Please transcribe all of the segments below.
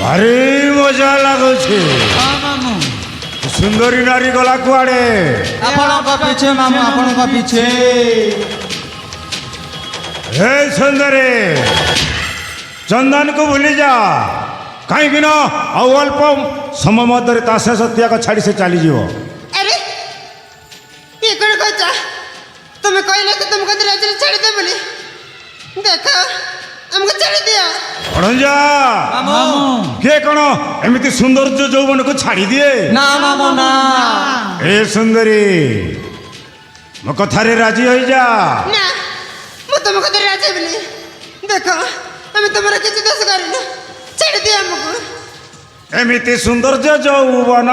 ভারি মজা লাগুছে। সুন্দরী নারী গলা কুয়াড়ে ଆପଣଙ୍କ ପିଛେ ମାମୁଁ ଆପଣଙ୍କ ପିଛେ। हे ସୁନ୍ଦରୀ ଚନ୍ଦନକୁ ଭୁଲି ଯା, କାହିଁକି ନା ଆଉ ଅଳ୍ପ ସମୟ ମଧ୍ୟରେ ତା ଶେଷ ତ୍ୟାଗ ଛାଡ଼ି ସେ ଚାଲିଯିବ। अरे ये कौन कहता? तुम्हें कहले तो तुमको राजू छाड़ दे बोली। देखो हमको छाड़ दिया। ଅଣଞ୍ଜା ମାମୁଁ କିଏ କ'ଣ ଏମିତି ସୌନ୍ଦର୍ଯ୍ୟ ଯୌବନକୁ ଛାଡ଼ି ଦିଏ? ନା ମାମୁଁ ନା। ଏ ସୁନ୍ଦରୀ ମୋ କଥାରେ ରାଜି ହୋଇଯା। ना मैं तुमको राजू बोली। देखो हमें तुम्हारा किसी दोष करें छाड़ दिया हमको। एमिति सौंदर्य যৌবন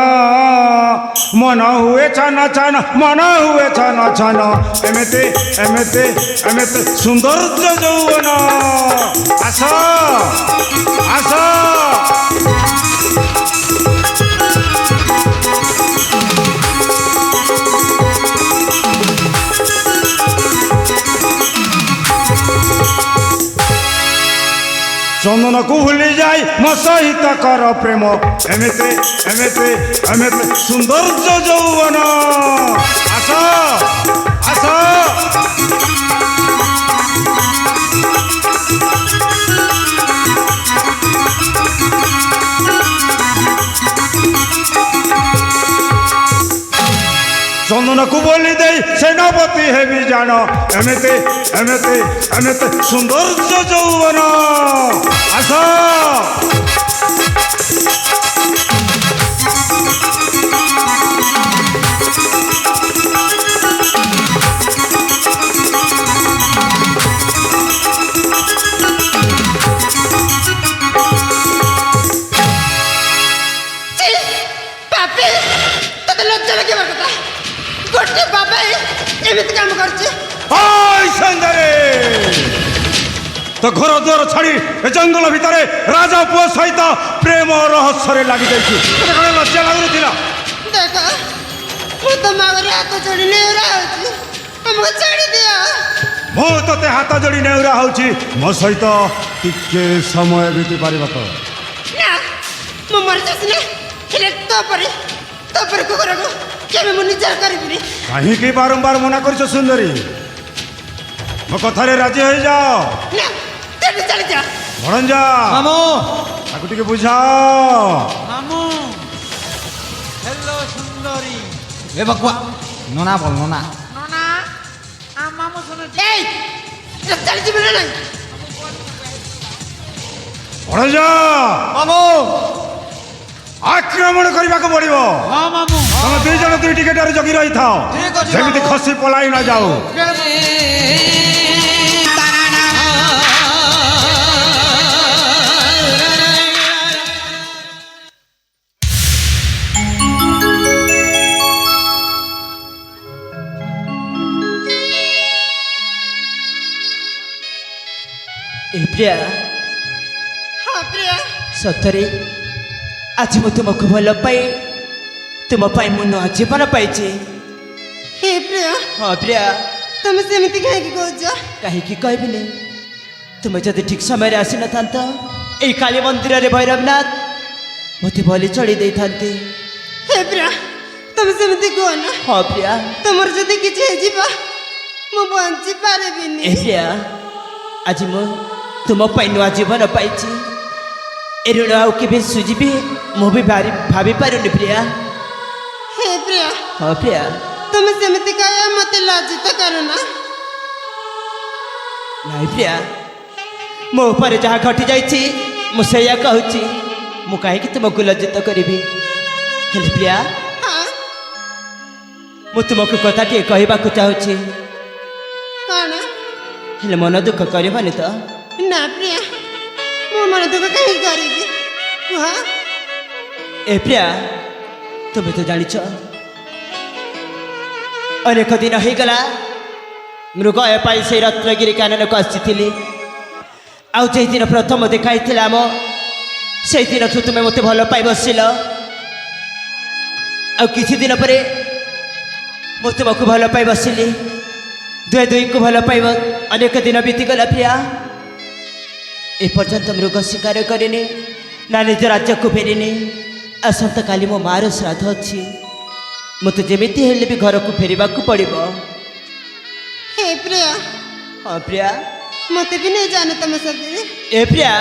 मन हुए छाना छाना मन हुए छाना छाना एमिति एमिति एमिति सौंदर्य যৌবন आस आस चंदन को भूली जाए मो सहित कर प्रेम एमिते एमिते एमिते सौंदर्य যৌবন आस आस चंदन को बोली दे सेनापति है भी जान एमिते एमिते एमिते सौंदर्य যৌবন आस पापी तो लज्जा लगे बरकता गोटे बाबा एमित काम करছে। ओय सुंदरी तो घर द्वार छाड़ी जंगल भितर राजा पुओ सहित प्रेम रहस्य लगी जाइए लज्जा लगुला। देखो मैं तो मारे हाथ जोड़ी ले रहा हूँ हमको छाड़ दिया। मु ते हाथ जोड़ी नेउरा होची मो सहित टिके समय बीती पार तो ना मैं मर जासी ना हेले तो पर को करगो केबे मु ବିଚାର କରିବିନି। କାହିଁକି ବାରମ୍ବାର ମନା କରୁଛ ସୁନ୍ଦରୀ? ମୋ କଥାରେ ରାଜି ହୋଇଯାଅ। ନା ତେଣୁ ଚାଲିଯା। ଭଣଞ୍ଜା ମାମୁ ତାକୁ ଟିକେ ବୁଝାଅ। ମାମୁ ହେଲୋ ସୁନ୍ଦରୀ ଏ ବକୁଆ ନନା বল ନନା ননা মামু শুনে এই এটা চালিଯିବି ନା ନାହିଁ? ଭଣଞ୍ଜା ମାମୁ ଆକ୍ରମଣ କରିବାକୁ ପଡ଼ିବ। ହଁ ମାମୁ ତମେ ଦୁଇ ଜଣ ଦୁଇ ଟିକେଟରେ ଜଗି ରହିଥାଅ, ଠିକ୍ ଅଛି, ଯେମିତି ବାବୁ। ଖସି ପଳାଇ ନ ଯାଉ। ଏ ପ୍ରିୟା ହଁ ପ୍ରିୟା ସତରେ ଆଜି ମୁଁ ତୁମକୁ ଭଲ ପାଇ ତୁମ ପାଇଁ ମୁଁ ନୂଆ ଜୀବନ ପାଇଛି। ହେ ପ୍ରିୟା ହଁ ପ୍ରିୟା, ତମେ ସେମିତି କାହିଁକି କହୁଛ? କାହିଁକି କହିବିନି? ତୁମେ ଯଦି ଠିକ୍ ସମୟରେ ଆସିନଥାନ୍ତ ଏଇ କାଳୀ ମନ୍ଦିରରେ ଭୈରବନାଥ ମୋତେ ଭଲି ଚଢ଼ି ଦେଇଥାନ୍ତି। ହେ ପ୍ରିୟା ତମେ ସେମିତି କୁହ ନା। ହଁ ପ୍ରିୟା, ତମର ଯଦି କିଛି ହେଇଯିବ ମୁଁ ବଞ୍ଚି ପାରିବିନି। ଏ ପ୍ରିୟା ଆଜି ମୁଁ ତୁମ ପାଇଁ ନୂଆ ଜୀବନ ପାଇଛି। ଏ ଋଣ ଆଉ କେବେ ସୁଝିବି ମୁଁ ବି ଭାବି ପାରୁନି ପ୍ରିୟା। ହେ ପ୍ରିୟା ହଁ ପ୍ରିୟା, ତମେ ସେମିତି କହିବା ମତେ ଲଜ୍ଜିତ କର ନା। ନାଇଁ ପ୍ରିୟା, ମୋ ଉପରେ ଯାହା ଘଟି ଯାଇଛି ମୁଁ ସେଇଆ କହୁଛି। ମୁଁ କାହିଁକି ତୁମକୁ ଲଜ୍ଜିତ କରିବି? ହେଲେ ପ୍ରିୟା, ହଁ ମୁଁ ତୁମକୁ କଥାଟିଏ କହିବାକୁ ଚାହୁଁଛି, କଣ? ହେଲେ ମନ ଦୁଃଖ କରିବନି ତ? ନା ପ୍ରିୟା ମୁଁ ମନ ଦୁଃଖ କାହିଁକି କରିବି କୁହ। ଏ ପ୍ରିୟା, ତୁମେ ତ ଜାଣିଛ ଅନେକ ଦିନ ହେଇଗଲା ମୃଗୟ ପାଇଁ ସେଇ ରତ୍ନଗିରି କାନନକୁ ଆସିଥିଲି। ଆଉ ଯେଉଁଦିନ ପ୍ରଥମ ଦେଖା ହେଇଥିଲା ସେଇଦିନଠୁ ତୁମେ ମୋତେ ଭଲ ପାଇ ବସିଲ। ଆଉ କିଛି ଦିନ ପରେ ମୁଁ ତୁମକୁ ଭଲ ପାଇ ବସିଲି। ଦୁହେଁ ଦୁହିଁଙ୍କୁ ଭଲ ପାଇବ ଅନେକ ଦିନ ବିତିଗଲା ପ୍ରିୟା। ଏପର୍ଯ୍ୟନ୍ତ ମୃଗ ଶିକାର କରିନି ନା ନିଜ ରାଜ୍ୟକୁ ଫେରିନି। ଆସନ୍ତାକାଲି ମୋ ମାଆର ଶ୍ରାଦ୍ଧ ଅଛି। ମୋତେ ଯେମିତି ହେଲେ ବି ଘରକୁ ଫେରିବାକୁ ପଡ଼ିବ। ହେ ପ୍ରିୟା ହଁ ପ୍ରିୟା, ମତେ ବି ନେଇ ଜାଣ ତମ ସାଥିରେ। ଏ ପ୍ରିୟା,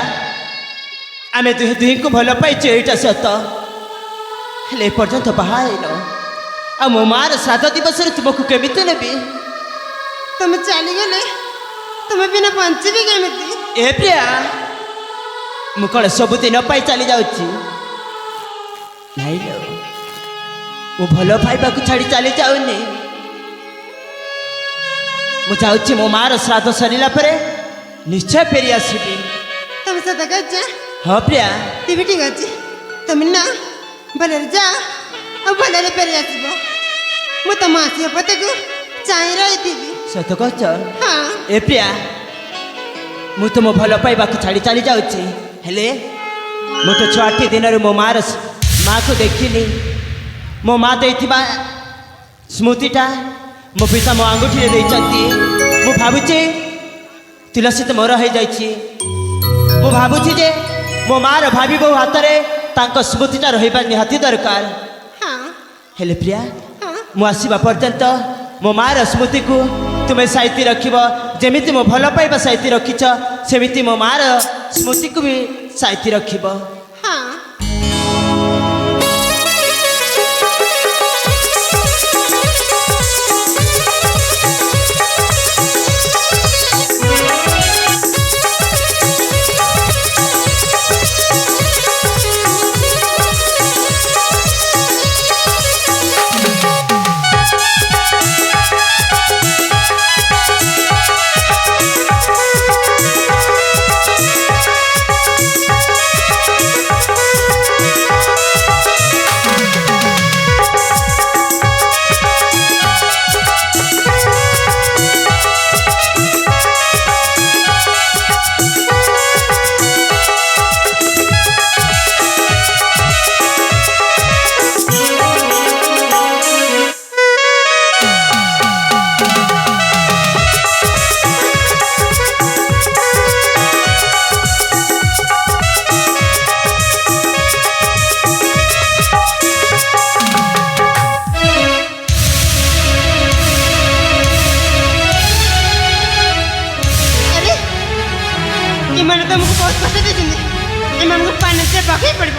ଆମେ ଦୁହେଁ ଦୁହିଁଙ୍କୁ ଭଲ ପାଇଛୁ ଏଇଟା ସତ। ହେଲେ ଏପର୍ଯ୍ୟନ୍ତ ବାହା ହେଇନ। ଆଉ ମୋ ମାଆର ଶ୍ରାଦ୍ଧ ଦିବସରେ ତୁମକୁ କେମିତି ନେବି? ତମେ ଚାଲିଗଲେ ତମେ ବିନା ବଞ୍ଚିବି କେମିତି? ଏ ପ୍ରିୟା, ମୁଁ କ'ଣ ସବୁଦିନ ପାଇଁ ଚାଲି ଯାଉଛି? ନାଇଁ ଲୋ, ମୁଁ ଭଲ ପାଇବାକୁ ଛାଡ଼ି ଚାଲି ଯାଉନି। ମୁଁ ଚାହୁଁଛି ମୋ ମାଆର ଶ୍ରାଦ୍ଧ ସରିଲା ପରେ ନିଶ୍ଚୟ ଫେରି ଆସିବି। ତମେ ସତ କହୁଛ? ହଁ ପ୍ରିୟା, ତେବେ ଠିକ ଅଛି, ତମେ ନା ଭଲରେ ଯା ଆଉ ଭଲରେ ଫେରି ଆସିବ। ମୁଁ ତମ ଆସିବା ପଥକୁ ଚାହିଁ ରହିଥିବି। ସତ କହୁଛ? ହଁ ଏ ପ୍ରିୟା, ମୁଁ ତୁମ ଭଲ ପାଇବାକୁ ଛାଡ଼ି ଚାଲି ଯାଉଛି। ହେଲେ ମୁଁ ତ 6ଟି ଦିନରୁ ମୋ ମାଆକୁ ଦେଖିନି। ମୋ ମା ଦେଇଥିବା ସ୍ମୃତିଟା ମୋ ପିତା ମୋ ଆଙ୍ଗୁଠିରେ ଦେଇଛନ୍ତି। ମୁଁ ଭାବୁଛି ତୁଳସୀ ତ ମୋର ହେଇଯାଇଛି। ମୁଁ ଭାବୁଛି ଯେ ମୋ ମାଆର ଭାବି ବୋଉ ହାତରେ ତାଙ୍କ ସ୍ମୃତିଟା ରହିବା ନିହାତି ଦରକାର। ହଁ ହେଲେ ପ୍ରିୟା, ହଁ ମୁଁ ଆସିବା ପର୍ଯ୍ୟନ୍ତ ମୋ ମାଆର ସ୍ମୃତିକୁ ତୁମେ ସାଇତି ରଖିବ। ଯେମିତି ମୋ ଭଲ ପାଇବା ସାଇତି ରଖିଛ ସେମିତି ମୋ ମାଆର ସ୍ମୃତିକୁ ବି ସାଇତି ରଖିବ। ହଁ ତମକୁ ବହୁତ କଷ୍ଟ ଦେଇଛନ୍ତି ଏମାନଙ୍କୁ ପାଣିରେ ପକେଇ ପଡ଼ିବ।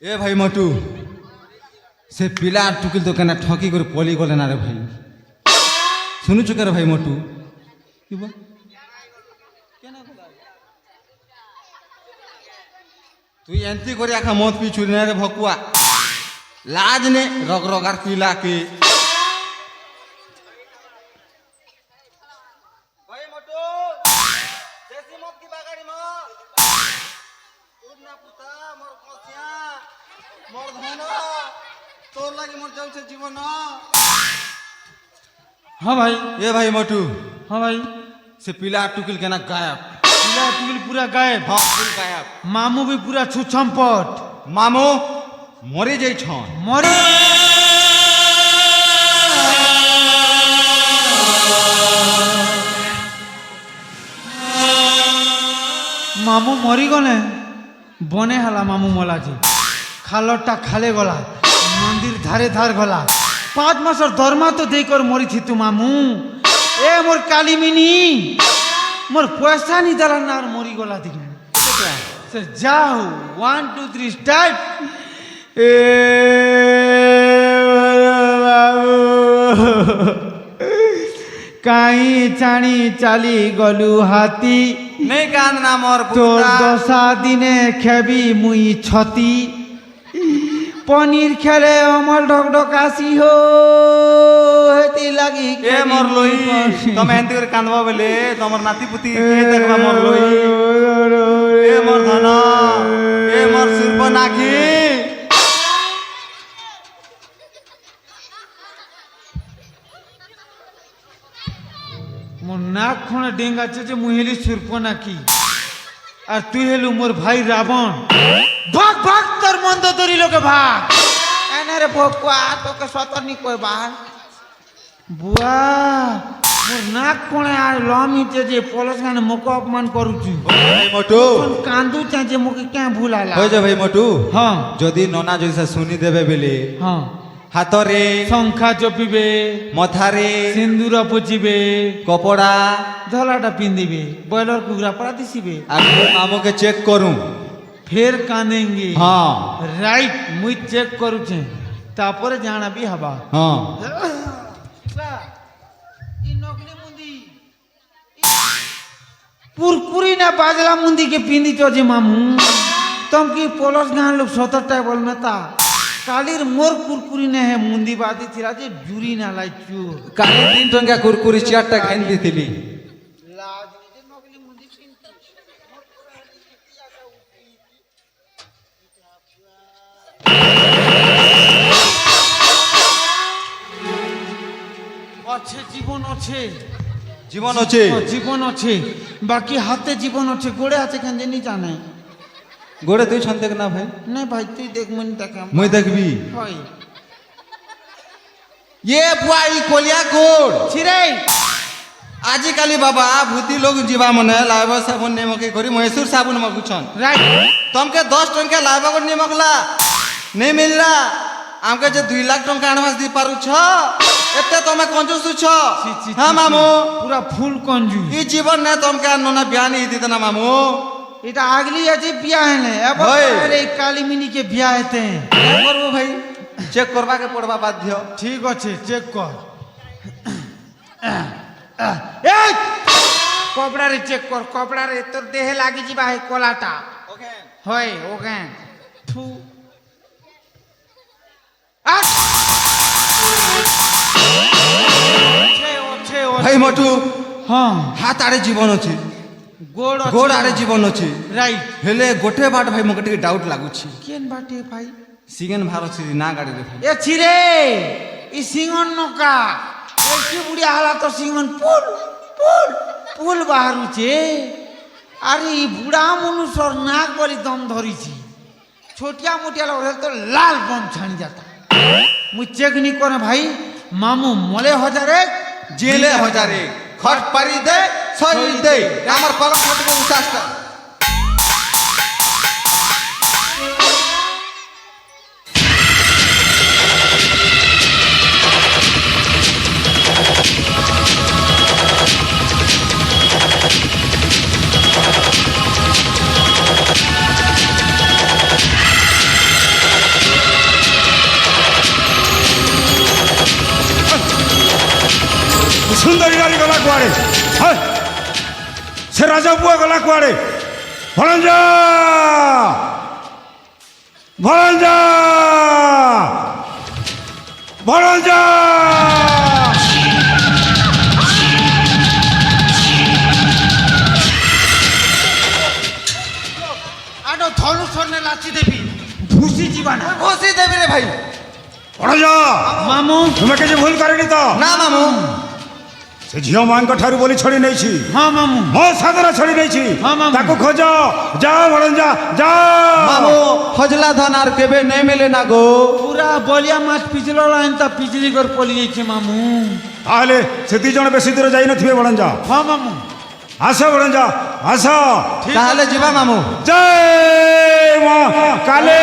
ए भाई मटू से पिला टुकिल तो केना ठकी कर पली गले ना रे भाई सुनु चुके रे भाई मटू की बा तू एंती करे आखा मत पी छुरी ना रे भकुआ लाज ने रग रगार पिला के भाई मटू देसी मत की बागाड़ी मत उड़ना पुता मोर कोसिया मोर धन तोर लागी मोर जाउछे जीवन हाँ भाई। ए भाई मटू हाँ भाई। से पिला टुकिल केना गायब पिला टुकिल पूरा गायब। हाँ फुल गायब मामू भी पूरा छुछमपट मामू मरी जाइ छन मरे मामू मरी गले बने हला मामू मला जी खालटा खाले गला मंदिर धारे धार गला 5 मासर दरमा तो देकर मरी थी तू मामू ए मोर कालीमिनी मोर पैसा नहीं दला नार मरी गला दिख से जाओ 1 2 3 स्टार्ट ए काई चाणी चाली गलु हाथी नहीं कान ना मोर तोर पुता 10 दिने खेबी मुई छती पनीर खेले अमल ढकढकासी हो हेती लागी ए मोर लोई तमे एंती कर कांदबा बेले तमर नाती पुती के देखबा मोर लोई ए मोर धन ए मोर सिरप नाखी मोर नाक खुणे डेंगा जे मुहेली सुरपना की আর তুই হেলু মোর ভাই রাবণ ভাগ ভাগ তোর মন্দ তরি লোকে ভাগ এনে রে ভকুয়া তোকে সতর্নি কইবা বুয়া মোর নাক কোণে আর লমিতে যে পলস গানে মোক অপমান করুছু ভাই মটু কোন কান্দু চা যে মোক কে ভুলালা হই যা ভাই মটু হ্যাঁ যদি ননা জইসা শুনি দেবে বেলে হ্যাঁ হাতরে সংখ্যা জপিবে মথারে সিন্দুর পুচিবে কপড়া ধলাটা পিন্দিবে বয়লর কুকুরা পড়া দিছিবে আর মামুকে চেক করুম ফের কাঁদেঙ্গে হ্যাঁ রাইট মুই চেক করুছে তারপরে জানাবি হবা হ্যাঁ পুরপুরি না বাজলা মুন্দি के पिंदी तो जे मामू तुम की पोलस गान लोग 17 बोल में ता कालीर मोर कुरकुरी ने है मुंदी बाती थिला जे जुरी ना लाई चू কালি 3 টঙ্কা কুরকুরি 4টা খাইন দিছিলি আছে জীবন আছে জীবন আছে জীবন আছে বাকি হাতে জীবন আছে গোড়ে আছে কেন জানি জানে গোড়ে তুই ছন দেখ না ভাই না ভাই তুই দেখ মনি তাকে মুই দেখবি হয় ইয়ে বুয়া ই কলিয়া গোড় ছিরে আজিকালি বাবা ভূতি লোক যা মনে লাইব সাবুন নেমকে করি মহেশ্বর সাবুন মগুছন রাইট তমকে 10 টঙ্কা লাইব করে নেমকলা নেই মিললা আমকে যে 2 লাখ টঙ্কা আডভান্স দি পারুছ এতে তুমি কঞ্জুস ছ হ্যাঁ মামু পুরা ফুল কঞ্জু ই জীবন না তমকে আর ননা বিয়ানি দিতে না মামু এটা আগলি আছে বিয়া হেলে এবার হয়। এই কালিমিনি কে বিয়া হেতে কি করবো ভাই চেক করবাকে পড়বা বাধ্য ঠিক আছে চেক কর এই কপড়ারে চেক কর কপড়ারে তোর দেহে লাগি যা হে কলাটা হয় ওকে থু আট! আছে, ভাই মটু হ্যাঁ হাত আড়ে জীবন আছে গোড় গোড় আড়ে জীবন আছে রাইট হেলে গোটে বাট ভাই মকে টিকে ডাউট লাগুছি কেন বাটে ভাই সিগেন ভারছি না গাড়ি রে ভাই এ ছিরে ই সিংহন নকা এ কি বুড়িয়া হালা তো সিংহন পুল পুল পুল বাহারুছে আরে ই বুড়া মনুষ্যর নাক বলি দম ধরিছি ছোটিয়া মোটিয়া লোক তো লাল বম ছানি যাতা মুই চেক নি করে ভাই মামু মলে হজারে জেলে হজারে খট পারি দে সই দে আমার পলক ফটকে উঠাসটা সুন্দরী নারী গলা কুয়াড়ে হ্যাঁ সে রাজা পুয়া গলা কুয়াড়ে ভলঞ্জা ভলঞ্জা ভলঞ্জা আনো ধনুষনে লাচি দেবি ভুসি ଯିବା না বসি দেবি রে ভাই ভলঞ্জা মামু তুমি কিছু ভুল করেনি তো না মামু সে ঝিও মাঙ্ক ঠারু বলি ছড়ি নেইছি হ্যাঁ মামু ମୋ ସାଦର ଛଡ଼ି ଦେଇଛି ହଁ, ମାମୁଁ। ତାକୁ ଖୋଜ ଯାଅ ଭଣଞ୍ଜା ଯାଅ মামু হজলা ধান আর কেবে নেই মিলে না গো পুরা বলিয়া মাছ পিছল এন্তা পিছলি কর পলি যাইছে মামু ତାହେଲେ ସେତି ଜଣ ବେଶୀ ଦୂର ଯାଇନଥିବେ ଭଣଞ୍ଜା হ্যাঁ মামু ଆସ ଭଣଞ୍ଜା ଆସ তাহলে ଯିବା ମାମୁ ଜୟ ମା କାଳେ